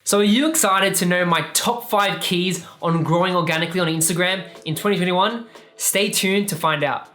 So are you excited to know my top 5 keys on growing organically on Instagram in 2021? Stay tuned to find out.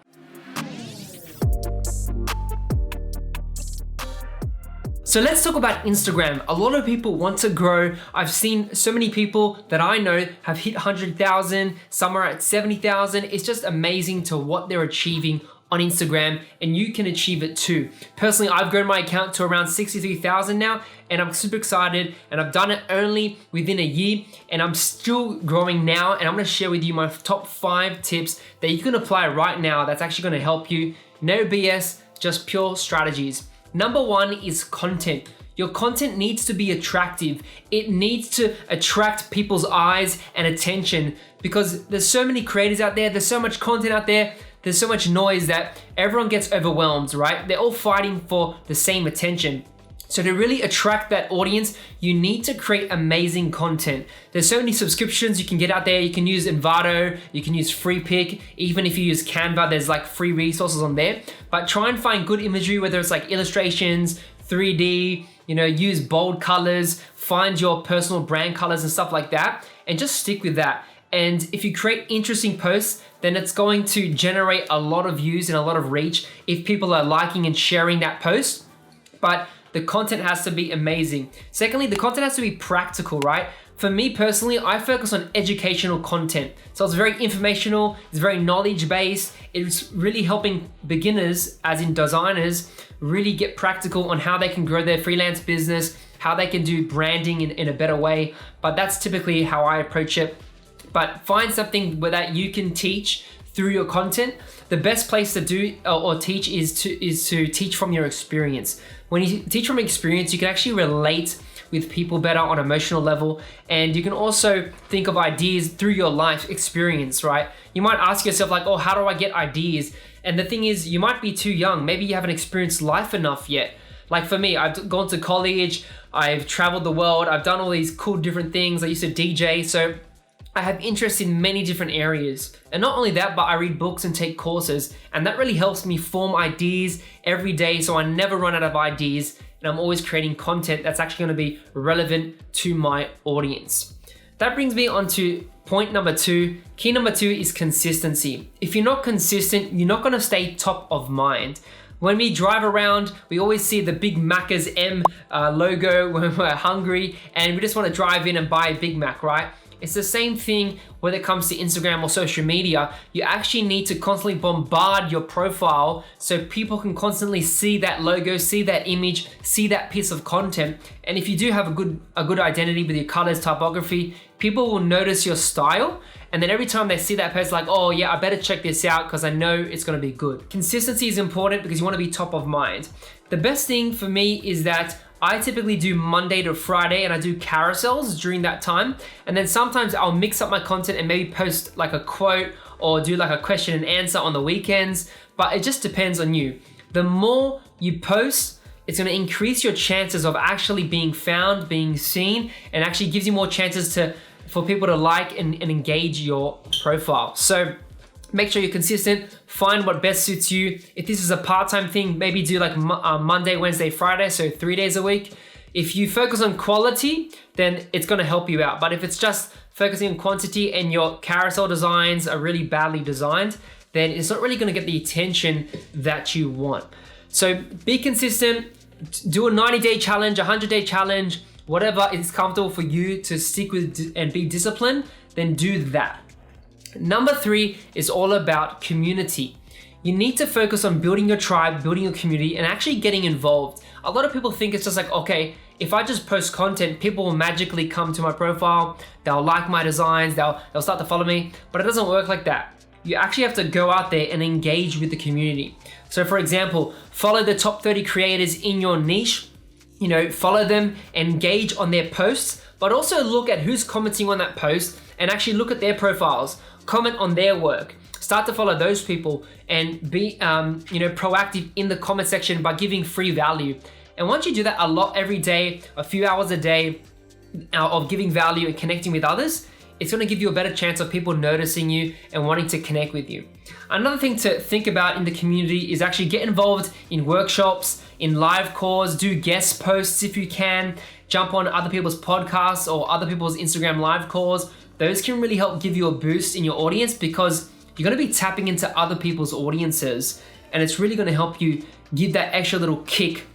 So let's talk about Instagram. A lot of people want to grow. I've seen so many people that I know have hit 100,000, some are at 70,000. It's just amazing to what they're achieving on Instagram, and you can achieve it too. Personally, I've grown my account to around 63,000 now, and I'm super excited, and I've done it only within a year, and I'm still growing now, and I'm gonna share with you my top 5 tips that you can apply right now that's actually gonna help you. No BS, just pure strategies. Number 1 is content. Your content needs to be attractive. It needs to attract people's eyes and attention because there's so many creators out there, there's so much content out there, there's so much noise that everyone gets overwhelmed, right? They're all fighting for the same attention. So to really attract that audience, you need to create amazing content. There's so many subscriptions you can get out there. You can use Envato, you can use Freepik. Even if you use Canva, there's like free resources on there. But try and find good imagery, whether it's like illustrations, 3D, use bold colors, find your personal brand colors and stuff like that, and just stick with that. And if you create interesting posts, then it's going to generate a lot of views and a lot of reach if people are liking and sharing that post. But the content has to be amazing. Secondly, the content has to be practical, right? For me personally, I focus on educational content. So it's very informational, it's very knowledge-based. It's really helping beginners, as in designers, really get practical on how they can grow their freelance business, how they can do branding in a better way. But that's typically how I approach it. But find something that you can teach through your content. The best place to do or teach is to teach from your experience. When you teach from experience, you can actually relate with people better on an emotional level, and you can also think of ideas through your life experience, right? You might ask yourself like, oh, how do I get ideas? And the thing is, you might be too young. Maybe you haven't experienced life enough yet. Like for me, I've gone to college, I've traveled the world, I've done all these cool different things. I used to DJ, so I have interest in many different areas. And not only that, but I read books and take courses, and that really helps me form ideas every day, so I never run out of ideas, and I'm always creating content that's actually gonna be relevant to my audience. That brings me on to point number 2. Key number 2 is consistency. If you're not consistent, you're not gonna stay top of mind. When we drive around, we always see the Big Macca's M logo when we're hungry, and we just wanna drive in and buy a Big Mac, right? It's the same thing when it comes to Instagram or social media. You actually need to constantly bombard your profile so people can constantly see that logo, see that image, see that piece of content. And if you do have a good identity with your colors, typography, people will notice your style. And then every time they see that post, like, oh yeah, I better check this out because I know it's gonna be good. Consistency is important because you wanna be top of mind. The best thing for me is that I typically do Monday to Friday, and I do carousels during that time. And then sometimes I'll mix up my content and maybe post like a quote or do like a question and answer on the weekends, but it just depends on you. The more you post, it's gonna increase your chances of actually being found, being seen, and actually gives you more chances for people to like and engage your profile. So make sure you're consistent, find what best suits you. If this is a part-time thing, maybe do like Monday, Wednesday, Friday, so 3 days a week. If you focus on quality, then it's gonna help you out. But if it's just focusing on quantity and your carousel designs are really badly designed, then it's not really gonna get the attention that you want. So be consistent, do a 90-day challenge, 100-day challenge, whatever is comfortable for you to stick with and be disciplined, then do that. Number 3 is all about community. You need to focus on building your tribe, building your community, and actually getting involved. A lot of people think it's just like, okay, if I just post content, people will magically come to my profile, they'll like my designs, they'll start to follow me, but it doesn't work like that. You actually have to go out there and engage with the community. So for example, follow the top 30 creators in your niche, follow them, engage on their posts, but also look at who's commenting on that post and actually look at their profiles. Comment on their work. Start to follow those people and be proactive in the comment section by giving free value. And once you do that a lot every day, a few hours a day of giving value and connecting with others, it's gonna give you a better chance of people noticing you and wanting to connect with you. Another thing to think about in the community is actually get involved in workshops, in live calls, do guest posts if you can. jump on other people's podcasts or other people's Instagram live calls. Those can really help give you a boost in your audience because you're gonna be tapping into other people's audiences, and it's really gonna help you give that extra little kick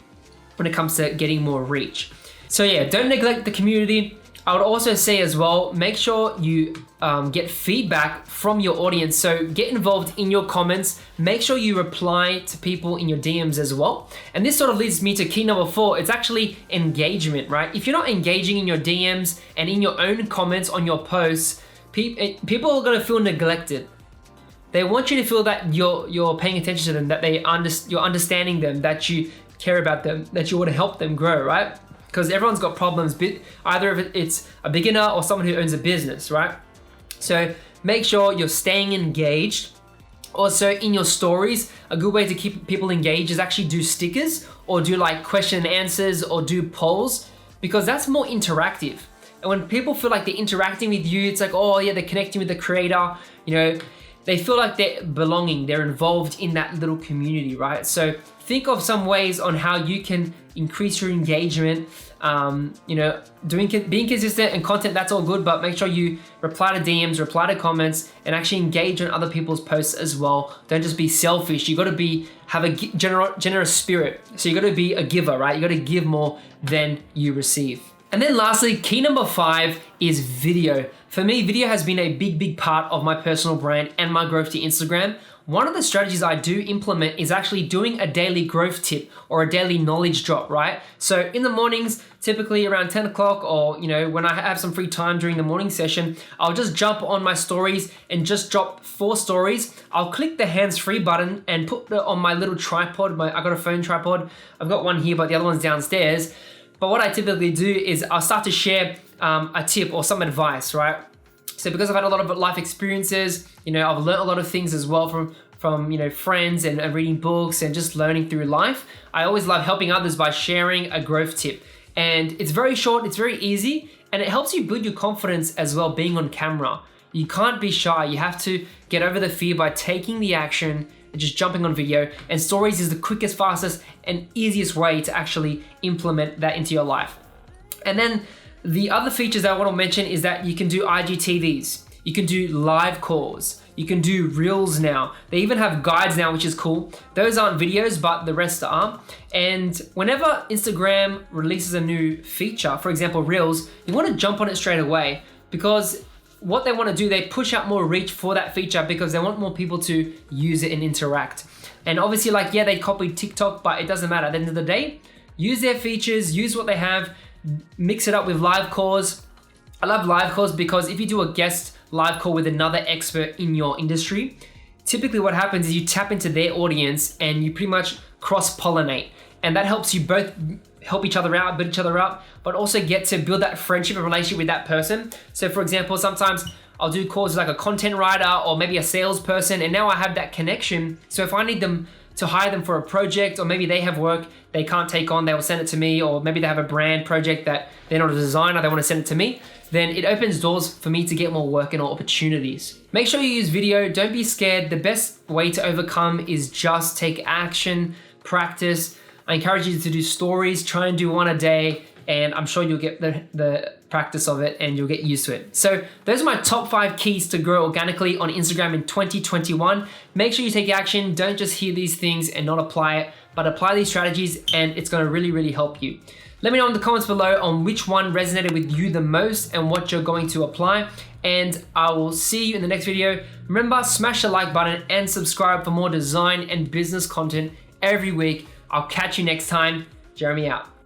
when it comes to getting more reach. So yeah, don't neglect the community. I would also say as well, make sure you get feedback from your audience. So get involved in your comments. Make sure you reply to people in your DMs as well. And this sort of leads me to key number 4. It's actually engagement, right? If you're not engaging in your DMs and in your own comments on your posts, people are gonna feel neglected. They want you to feel that you're paying attention to them, that you're understanding them, that you care about them, that you want to help them grow, right? Because everyone's got problems, either if it's a beginner or someone who owns a business, right? So make sure you're staying engaged. Also in your stories, a good way to keep people engaged is actually do stickers or do like question and answers or do polls, because that's more interactive. And when people feel like they're interacting with you, it's like, oh yeah, they're connecting with the creator, you know, they feel like they're belonging, they're involved in that little community, right? So think of some ways on how you can increase your engagement. You know, being consistent and content, that's all good, but make sure you reply to DMs, reply to comments, and actually engage on other people's posts as well. Don't just be selfish. You got to have a generous spirit. So you got to be a giver, right? You got to give more than you receive. And then lastly, key number 5 is video. For me, video has been a big part of my personal brand and my growth to Instagram. One of the strategies I do implement is actually doing a daily growth tip or a daily knowledge drop, right? So in the mornings, typically around 10 o'clock or, you know, when I have some free time during the morning session, I'll just jump on my stories and just drop 4 stories. I'll click the hands-free button and put it on my little tripod. I got a phone tripod. I've got one here, but the other one's downstairs. But what I typically do is I'll start to share a tip or some advice, right? So because I've had a lot of life experiences, you know, I've learned a lot of things as well from you know, friends and reading books and just learning through life. I always love helping others by sharing a growth tip. And it's very short, it's very easy, and it helps you build your confidence as well being on camera. You can't be shy. You have to get over the fear by taking the action and just jumping on video. And stories is the quickest, fastest, and easiest way to actually implement that into your life. And then the other features that I want to mention is that you can do IGTVs, you can do live calls, you can do reels now. They even have guides now, which is cool. Those aren't videos, but the rest are. And whenever Instagram releases a new feature, for example, reels, you want to jump on it straight away, because what they want to do, they push out more reach for that feature because they want more people to use it and interact. And obviously, like, yeah, they copied TikTok, but it doesn't matter. At the end of the day, use their features, use what they have, mix it up with live calls. I love live calls because if you do a guest live call with another expert in your industry, typically what happens is you tap into their audience and you pretty much cross-pollinate. And that helps you both help each other out, build each other up, but also get to build that friendship and relationship with that person. So for example, sometimes I'll do calls with like a content writer or maybe a salesperson, and now I have that connection. So if I need them to hire them for a project, or maybe they have work they can't take on, they will send it to me, or maybe they have a brand project that they're not a designer, they want to send it to me, then it opens doors for me to get more work and opportunities. Make sure you use video, don't be scared. The best way to overcome is just take action, practice. I encourage you to do stories, try and do one a day, and I'm sure you'll get the practice of it and you'll get used to it. So those are my top 5 keys to grow organically on Instagram in 2021. Make sure you take action. Don't just hear these things and not apply it, but apply these strategies and it's gonna really help you. Let me know in the comments below on which one resonated with you the most and what you're going to apply. And I will see you in the next video. Remember, smash the like button and subscribe for more design and business content every week. I'll catch you next time. Jeremy out.